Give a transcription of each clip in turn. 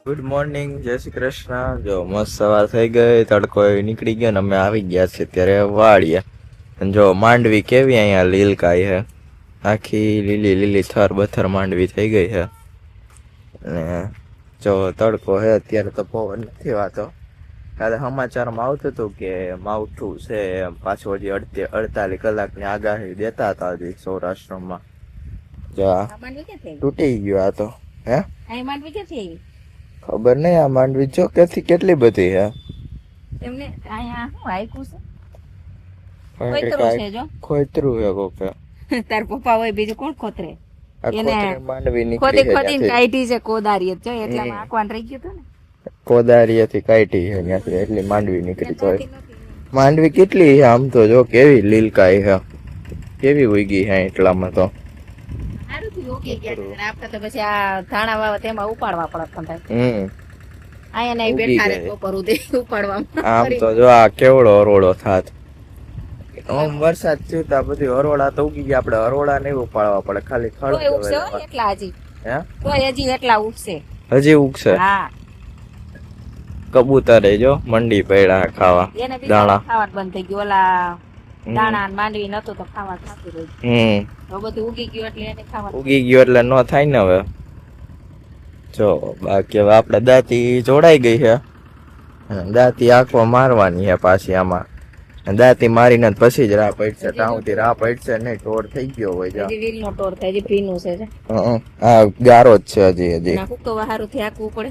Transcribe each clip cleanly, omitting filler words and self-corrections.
Good morning, જય શ્રી કૃષ્ણ. જો મસ્ત સવાર થઈ ગઈ, તડકો નીકળી ગયો ને અમે આવી ગયા છે ત્યારે વાળીએ. જો માંડવી કેવી અહીંયા લીલકાઈ છે, આખી લીલી લીલી થર બથર માંડવી થઈ ગઈ છે. અને જો તડકો છે અત્યારે તો પવન નથી વાતો. કાલે સમાચારમાં આવતું હતું કે માવઠું છે પાછું હજી 48 કલાકની આગાહી દેતા હતા હજી સૌરાષ્ટ્રમાં. જો તૂટી ગયું આ તો. હે ખબર નહીં, આ માંડવી જો કેટલી બધી હે. એમને અહીંયા શું આયકું છે ખોતરું છે કોકે. તાર પપ્પા હોય બીજું કોણ ખોતરે? એને માંડવી નીકળી ખોદે ખોદીને કાઢી છે કોદારી જો એટલા આકવાન રહી ગયું હતું ને. કોદારીએથી કાઢી છે ત્યાંથી એટલી માંડવી નીકળી. તો માંડવી કેટલી છે આમ તો જો કેવી લીલકાઈ છે, કેવી ઉગી છે એટલામાં તો. આપડે તો પછી આ ધાણા વાવા તેમાં ઉપાડવા પડે. અહીંયા બેઠા રે બપોર સુધી ઉપાડવા. આમ તો જો આ કેવડો હરોળો થાત. આમ વરસાદ થયો બધી હરોળા તો ઉગી ગયા, આપડે હરોળા નહીં ઉપાડવા પડે, ખાલી ખડ એટલા હજી હજી એટલા ઉગશે, હજી ઉગશે. હા કબૂતરે જો મંડી પડ્યા ખાવા દાણા. ખાવા બંધ થઈ ગયું. ઓલા દાણા માંડવી નતું તો ખાવા ખાતું રહ્યું. તો બધું ઉગી ગયું એટલે એને ખાવા ઉગી ગયું એટલે નો થાય ને હવે. જો બાકી હવે આપડે દાંતી જોડાઈ ગઈ છે, દાંતી આંખો મારવાની છે પાછી આમાં. દાંતી મારીને પછી જ રાહ પડશે, તાઉથી રાહ પડશે નહીં ટોર થઈ ગયો હોય. વીલ નો ટોર થાય, હજી ભીનું છે. હા ગારો જ છે હજી તો હારું થી આકવું પડે.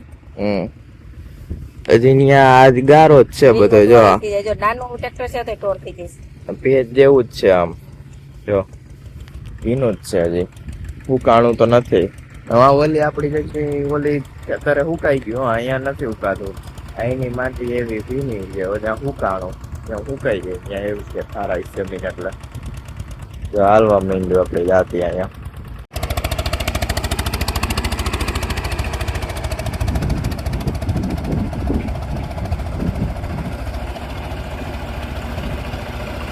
હજી ત્યાં આજ ગારો જ છે બધો. જો નાનું ટ્રેક્ટર છે તો ટોર થઈ જશે. ભેજ જેવું જ છે આમ, જો ભીનું જ છે, હજી ઉકાણું તો નથી. હવે ઓલી આપડી જગ્યાએ ઓલી અત્યારે હુકાઈ ગયું, અહીંયા નથી ઉકાતું. અહીંની માટી એવી ભીની છે, ત્યાં હુકાણું ત્યાં હુકાઈ જાય ત્યાં એવું છે સારા જમીન. એટલે જો હાલવા માંડ્યું આપડે જાતી અહીંયા.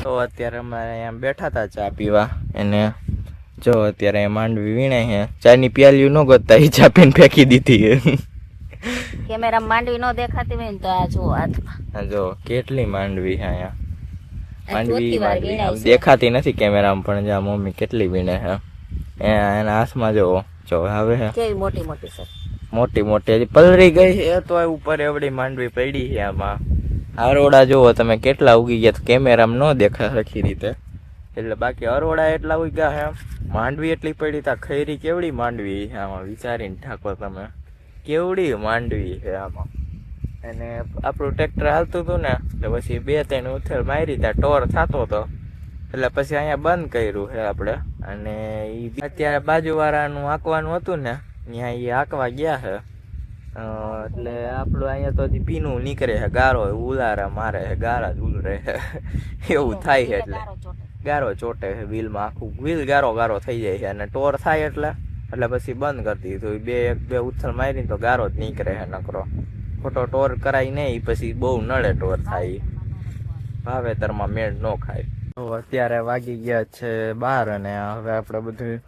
તો અત્યારે અમે અહીંયા બેઠા હતા ચા પીવા, એને જો અત્યારે માંડવી વીણે છે. ચાની પ્યાલીઓ ન ગોતતા એ ચા પીને ફેંકી દીધી. કેમેરા માંડવી ન દેખાતી હોય ને તો આ જો હાથમાં જો કેટલી માંડવી છે અહીંયા. માંડવી દેખાતી નથી કેમેરામાં, પણ જ્યાં મમ્મી કેટલી વીણે છે એના હાથમાં જો હવે કેવી મોટી મોટી છે, મોટી મોટી હજી પલળી ગઈ છે તો ઉપર એવડી માંડવી પડી છે આમાં. હરોડા જુઓ તમે કેટલા ઉગી ગયા, કેમેરામાં ન દેખા સરખી રીતે. એટલે બાકી હરોડા એટલા ઉગ્યા છે, માંડવી એટલી પડી. તા ખૈરી કેવડી માંડવી છે આમાં, વિચારીને ઠાકો તમે કેવડી માંડવી છે આમાં. અને આપણું ટ્રેક્ટર હાલતું હતું ને એટલે પછી 2-3 ઉથલ મારી ત્યાં ટોર થતો હતો, એટલે પછી અહીંયા બંધ કર્યું છે આપણે. અને અત્યારે બાજુવાળાનું આંકવાનું હતું ને ત્યાં એ આંકવા ગયા છે. એટલે આપણું અહીંયા તો હજી પીનું નીકળે છે, ગારો ઉલારા મારે છે, ગારા જ ઉલરે છે એવું થાય છે. એટલે ગારો ચોટે છે વ્હીલમાં, આખું વ્હીલ ગારો થઈ જાય છે. અને ટોર થાય એટલે પછી બંધ કરી દીધું. બે ઉથલ મારીને તો ગારો જ નીકળે છે નકરો. ખોટો ટોર કરાય નહીં, પછી બહુ નડે ટોર થાય, વાવેતરમાં મેળ ન ખાય. તો અત્યારે વાગી ગયા છે 12 અને હવે આપણે બધું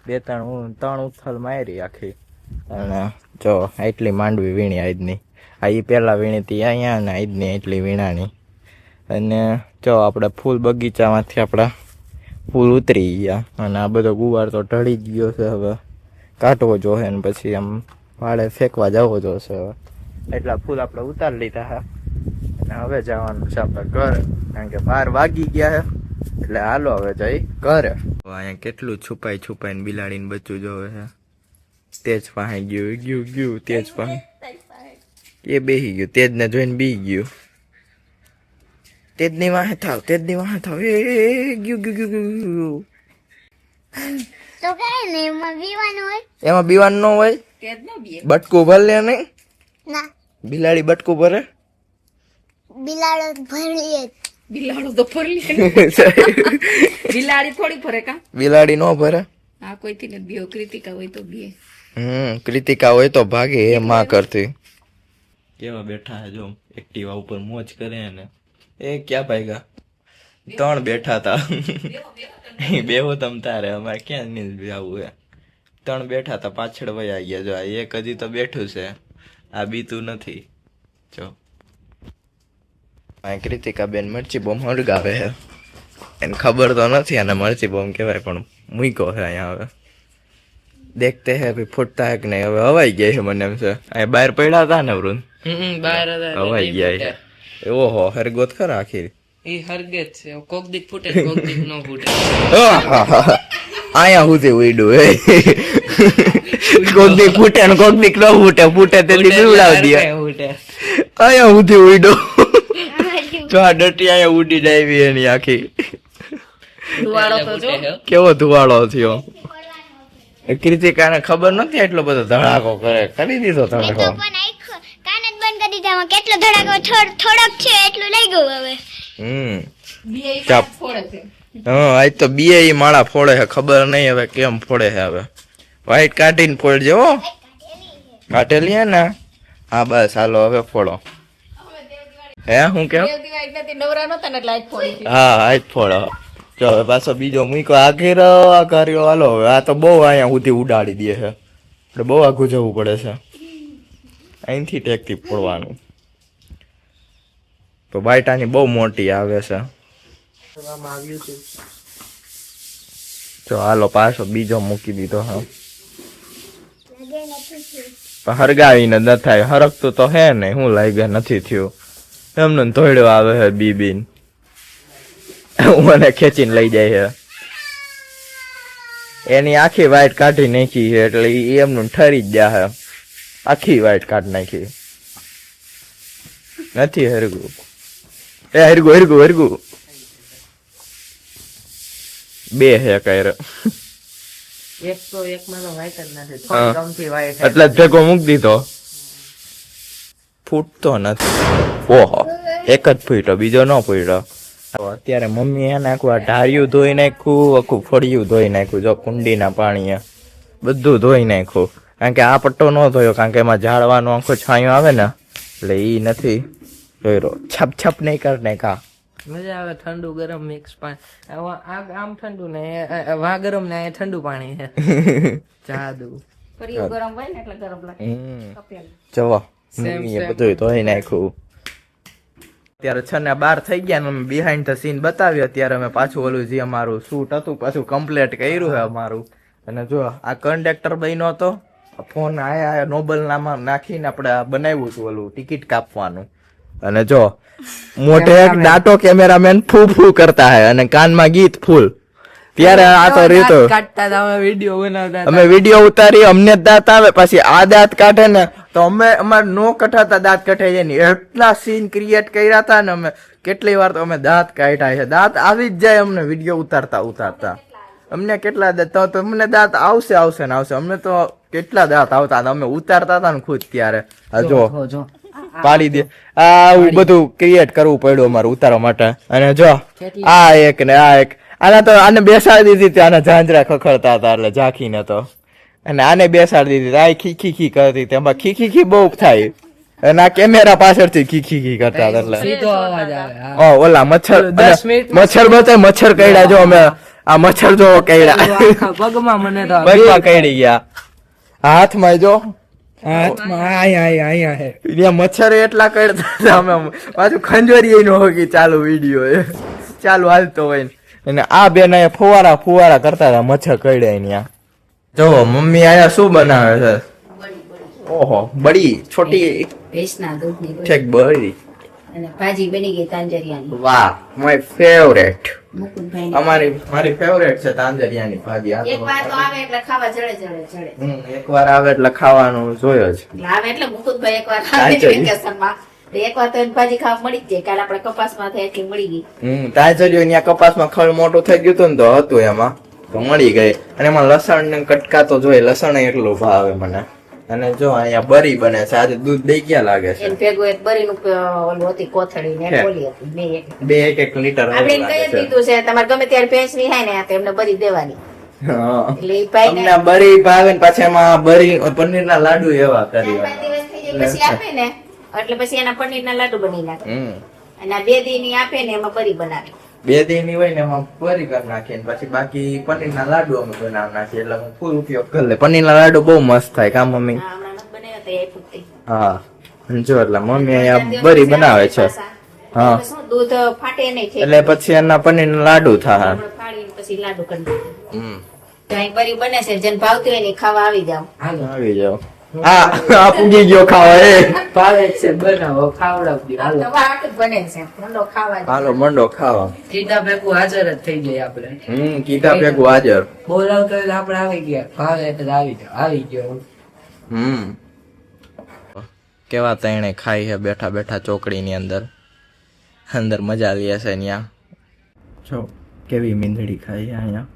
2-3 ઉથલ મારી આખી. અને જો એટલી માંડવી વીણી આજની. આ એ પહેલાં વીણી હતી અહીંયા, અને આજની એટલી વીણાની. અને જો આપણે ફૂલ બગીચામાંથી આપણા ફૂલ ઉતરી ગયા, અને આ બધો ગુવાર તો ઢળી જ ગયો છે. હવે કાઢવો જોશે ને પછી આમ વાળે ફેંકવા જવો જોશે. હવે એટલા ફૂલ આપણે ઉતારી લીધા છે, અને હવે જવાનું છે આપણે ઘરે, કારણ કે 12 વાગી ગયા છે. એટલે હાલો હવે જઈ ઘરે. અહીંયા કેટલું છુપાઈને બિલાડીને બચ્ચું જોવે છે. તેજ પાસે ગયું તેજ પાસે એ બેસી ગયું, તેજ ને જોઈને બી ગયું. તેજની વાહે થાવ એ ગયું. તો કઈ નહીં, એમાં બીવાનું હોય. એમાં બીવાનું ન હોય, બટકું ભર લે નહીં. ના, બિલાડી બટકું ભરે? બિલાડો ભરીએ. બિલાડો તો ફરી બિલાડી થોડી ફરે કા? બિલાડી નો ભરે. હા કોઈ થી નથી બીઓ. કૃતિકા હોય તો બીએ. કૃતિકા હોય તો ભાગે એ માં કરતી. કેવા બેઠા છે જો, એક્ટિવા ઉપર મોજ કરે ને. એ ક્યાં ભાગ્યા? 3 બેઠા હતા. બેહો તમ તારે, અમારે ક્યાં નહીં જવું હે. 3 બેઠા હતા, પાછળ વયા ગયા. જો એક હજી તો બેઠું છે, આ બીતું નથી જો આ કૃતિકા બેન મરચી બોમ હળગાવે છે એને ખબર તો નથી અને મરચી બોમ કહેવાય પણ મૂક્યો છે અહીંયા હવે દેખતે હે ભાઈ ફૂટતા હે કે નહીં હવે હવાઈ ગયા છે મને એમ છે અહીંયા બહાર પડ્યા હતા ને વૃંદ બહાર હવાઈ ગયા છે ઓહો હરગોત ખરા આખી ઈ હરગે છે કોક દીક ફૂટે કોક દીક નો ફૂટે અહીંયા સુધી ઉડ્યું હે કોક દી ફૂટે ને કોક દી ન ફૂટે ફૂટે તે દી ઉડાવી દે અહીંયા સુધી ઉડ્યો જો આ ડટી અહીંયા ઉડી જાય એની આખી ધુવાળો તો જો કેવો ધુવાળો થયો કૃતિકાને ખબર નથી એટલો બધો ધડાકો કરે કરી દીધો ધડાકો પણ આખો કાન જ બંધ કરી દીધા કેટલો ધડાકો થોડોક છે એટલું લઈ ગયું હવે બે ચાપ. ફોડે છે હા આજ તો બે માળા ફોડે છે ખબર નહીં હવે કેમ ફોડે છે હવે વ્હાઈટ કાઢીને ફોડજો હો કાઢેલી હે ને હા બસ હાલો હવે ફોડો હે હું કેમ દેવ દિવાળી નથી નવરા નહોતા ને એટલે આજ ફોડી હતી. હા આજ ફોડો જો હવે પાછો બીજો મૂકો આઘેર આ કર્યો હાલો હવે આ તો બહુ અહીંયા સુધી ઉડાડી દે છે એટલે બહુ આઘું જવું પડે છે અહીંથી ટેકથી ફોડવાનું તો બાયટાની બહુ મોટી આવે છે તો હાલો પાછો બીજો મૂકી દીધો હા પણ હરગાવીને ન થાય હરકતું તો હે ને હું લાગે નથી થયું એમને ધોળ્યો આવે છે બીબીન મને ખેંચીને લઈ જાય છે એની આખી વાઈટ કાઢી નાખી છે એટલે ઈ એમનું ઠરી જ જાય છે આખી વાઈટ કાઢી નાખી નથી હરગું એ હરગું હરગું હરગું બે હે કઈર એક તો એક માં તો વાઈટ જ નથી થોડી કમથી વાઈટ એટલે જ ભેગો મૂકી દીધો ફૂટતો નથી ઓહો એક જ ફૂટ્યો બીજો ન ફૂટ્યો અત્યારે મમ્મી એને આખું આ ઢાર્યું ધોઈ નાખ્યું આખું ફળિયું ધોઈ નાખ્યું જો કુંડીના પાણીએ બધું ધોઈ નાખ્યું કારણ કે આ પટ્ટો ન ધોયો કારણ કે એમાં ઝાડવાનો આખો છાંયો આવે ને એટલે ઈ નથી ધોયો છપ છપ નહીં કર નાખા મજા આવે ઠંડુ ગરમ મિક્સ પાણી આમ ઠંડુ ને વા ગરમ ને અહીંયા ઠંડુ પાણી છે જાદુ ફરી ગરમ હોય ને એટલે ગરમ લાગે કપેલ. જવો મમ્મીએ બધું ધોઈ નાખ્યું અત્યારે છે ને 12 થઈ ગયા ને અમે બિહાઇન્ડ ધ સીન બતાવ્યો અત્યારે અમે પાછું ઓલું જે અમારું શૂટ હતું પાછું કમ્પ્લીટ કર્યું છે અમારું અને જો આ કંડક્ટર બન્યો હતો ફોન આયા નોબલ નામાં નાખીને આપણે બનાવ્યું હતું ઓલું ટિકિટ કાપવાનું અને જો મોઢે એક ડાટો કેમેરામેન ફૂ ફૂ કરતા હે અને કાનમાં ગીત ફૂલ ત્યારે આ તો રીતો કાઢતા હતા અમે વિડીયો બનાવતા અમે વિડીયો ઉતારી અમને જ દાંત આવે પછી આ દાંત કાઢે ને તો અમે અમારે નો કઠાતા દાંત કઠાઈ જાય ને એટલા સીન ક્રિએટ કર્યા હતા ને અમે કેટલી વાર તો અમે દાંત કાઢ્યા છે દાંત આવી જ જાય અમને વિડીયો ઉતારતા અમને કેટલા દાંત તો અમને દાંત આવશે આવશે ને આવશે અમને તો કેટલા દાંત આવતા હતા અમે ઉતારતા હતા ને ખુદ ત્યારે આ જો પાડી દે આવું બધું ક્રિએટ કરવું પડ્યું અમારે ઉતારવા માટે અને જો આ એક ને આ એક આના તો આને બેસાડી દીધી આના ઝાંઝરા ખખડતા હતા એટલે ઝાંખીને તો અને આને બેસાડી દીધી આ ખી ખી કરતી તેમાં ખી બહુ થાય અને આ કેમેરા પાછળથી ખી કરતા હતા એટલે સીધો અવાજ આવે ઓલા મચ્છર 10 મિનિટ મચ્છર બતાય મચ્છર કઈડા જો અમે આ મચ્છર જો કઈડા આખા પગમાં મને તો પગમાં કઈડી ગયા હાથમાં જો હાથમાં આયા હે ત્યાં મચ્છર એટલા કરતા હતા અમે પાછું ખંજોરી નો હોય ચાલુ વિડીયો ચાલુ હાલતો હોય ને અને આ બેન અહીંયા ફુવારા કરતા હતા મચ્છર કઈડ્યા ત્યાં જો મમ્મી આયા શું બનાવે છે ઓહો બડી છોટી ભેંસના દૂધની ગોળી. ઠેક બડી અને ભાજી બની ગઈ તાંજરિયાની. વાહ માય ફેવરેટ મુકુંદભાઈ મારી ફેવરેટ છે તાંજરિયાની ભાજી આ એક વાર તો આવે એટલે ખાવા જડે એકવાર આવે એટલે ખાવાનું જોયો જ એટલે આવે એટલે મુકુંદભાઈ એક વાર આવે વેકેશનમાં એક વાર તો એની ભાજી ખાવા મળી જ જાય કાલે આપણે કપાસમાં થઈ એટલી મળી ગઈ તાંજરિયો ત્યાં કપાસમાં ખળ મોટું થઈ ગયું હતું ને તો હતું એમાં તો મળી ગઈ અને એમાં લસણ ને કટકા તો જોઈએ લસણ એટલું ભાવે મને અને જો અહીંયા બરી બને છે આજે દૂધ દઈ ગયા લાગે છે એને ભેગું એક બરીનું ઓલું હતી કોથળી ને એક ઓલી હતી બે એક લીટર આપણે એને કહી જ દીધું છે તમારે ગમે ત્યારે ભેંસ ની થાય ને તો એમને બરી દેવાની એટલે ઈ ભાઈ અમને બરી ભાવે ને પાછા એમાં બરી પનીર ના લાડુ એવા કરી 4-5 દિવસ થઈ જાય પછી આપે ને એટલે પછી એના પનીર ના લાડુ બની નાખે અને આ 2 દી ની આપે ને એમાં બરી બનાવે 2 દી ની હોય ને એમાં બરી કરી નાખીએ ને પછી બાકી પનીર ના લાડુ અમે બનાવી નાખીએ એટલે ફૂલ ઉપયોગ કરી લે પનીર ના લાડુ બહુ મસ્ત થાય કા મમ્મી હમણાં નથી બનાવ્યા તો એ પૂરતી હા જો એટલે મમ્મી અહીંયા બરી બનાવે છે. હા. એટલે શું દૂધ ફાટે નહીં થઈ એટલે પછી એના પનીરના લાડુ થાય. આપણે ફાડીને પછી લાડુ કરી દઈએ. હમ તો અહીં બરી બને છે જેને ભાવતી હોય ને ઈ ખાવા આવી જાવ. હાલો આવી જાવ. આ પૂગી ગયો ખાવા એ. ભાવે છે બનાવો ખવડાવજો હાલો તમારા હાટુ જ બને છે મંડો ખાવા જ. હાલો મંડો ખાવા. સીધા ભેગું હાજર જ થઈ જાય આપણે કીધા ભેગું હાજર. બોલાવતો એટલે આપણે આવી ગયા ભાવે એટલે આવી ગયો કેવા તણે ખાઈ છે બેઠા બેઠા ચોકડીની અંદર અંદર મજા લે છે ત્યાં. જો કેવી મીંદડી ખાઈ છે અહીંયા.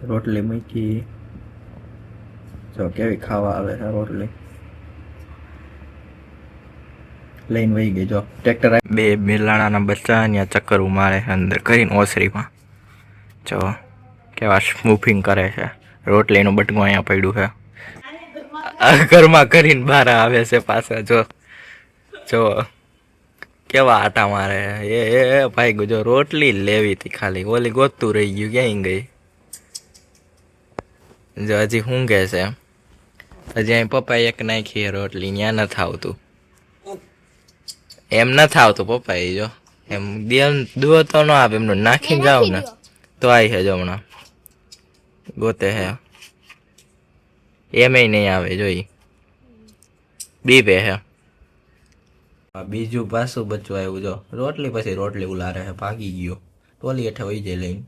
રોટલી મૂકી. જો કેવી ખાવા આવે છે રોટલી. લઈને વહી ગઈ જો ટ્રેક્ટર. બે બિલાડાના બચ્ચા અહીંયા ચક્કર મારે છે અંદર કરીને ઓસરીમાં. જો કેવા સ્મૂફિંગ કરે છે. રોટલીનું બટકું અહીંયા પડ્યું છે. ઘરમાં કરીને બહાર આવે છે પાછા. જો જો કેવા આટા મારે. એ ભાઈ જો રોટલી લેવી હતી ખાલી. ઓલી ગોતતું રહી ગયું ક્યાંય ગઈ. જો હજી ઊંઘે છે. હજી અહીં પપ્પા એક નાખી રોટલી ત્યાં નથી આવતું. એમ નથી આવતું પપ્પા એ જો એમ દો તો ન આપે એમનું નાખીને જાવ ને તો આવી છે જો હમણાં ગોતે હે. એમ નહીં આવે જોઈ બીપે હે. બીજું પાછું બચવા આવ્યું જો રોટલી પછી રોટલી ઉલારે છે ભાગી ગયો. ટોલી હેઠે વહી જાય લઈને.